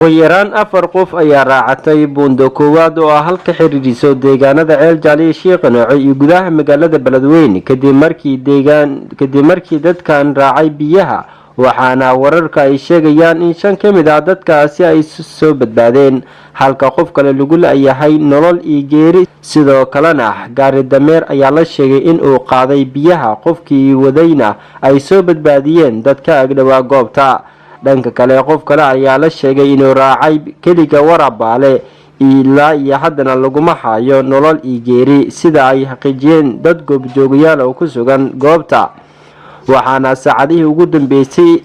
ugu yaraan 4 qof ayaa raacatay buundo koowaad oo ah halka xiriiriso deegaanada Ceel Jaallo iyo Sheekh Nooco iyo gudaha magaalada Beledweyne kadib markii dadkan raacay biyaha, waxaana wararka ay sheegayaan in 5 ka mid ah dadkaasi ay soo badbaadeen halka qof kale lagu leeyahay nolol iyo geeri. sidoo kalena gaari dameer ayaa la sheegay in uu qaaday biyaha, qofkii wadayna ay soo badbaadiyeen dadka agdhawaa goobta. dhanka kale qof kale ayaa la sheegay inuu raacay keliga warabaale ilaa iyo haddana laguma hayo nolol iyo geeri sida ay xaqiijiyeen dad goobjoogayaal oo ku sugan goobta. waxaana saacadihii ugu dambeysay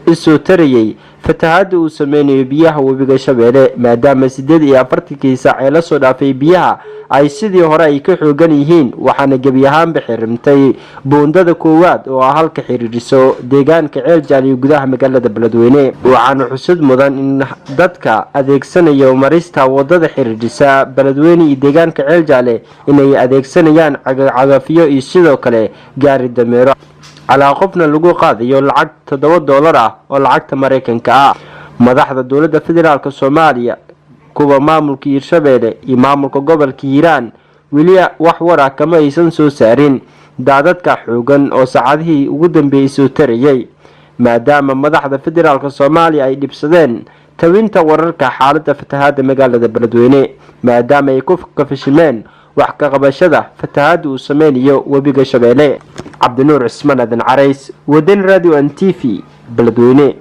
isoo tarayay fatahaada uu sameynayo biyaha webiga Shabeelle, maadaama 48 saac ee la soo dhaafay biyaha ay sidii hore ay ka xoogan yihiin, waxaana gebi ahaanba xirmtay buundada koowaad oo halka xiriiriso deegaanka Ceel Jaallo gudaha magaalada Beledweyne. waxaana xusud mudan in dadka adeegsanaya marista wadada xiriirisa Beledweyne iyo deegaanka Ceel Jaallo inay adeegsanayaan cagafyo iyo sidoo kale gaari dameero على قفنا لجو قاضي يلعق $7 oo lacagta Mareykanka ah. madaxda dawladda federaalka Soomaaliya kuwa maamulka Hirshabeelle iyo maamulka gobolka Hiiraan weli wax wara kama aysan soo saarin daadadka xoogan oo saacadihii ugu dambeeyay soo tarayay, maadaama madaxda federaalka Soomaaliya ay dhibsadeen tawinta wararka xaaladda fatahaada magaalada Beledweyne, maadaama ay ku kafashimeen wax ka qabashada fatahaada uu sameynayo webiga Shabeelle. عبد النور عثمان بن عريس ودين راديو ان تي في بلدوينه.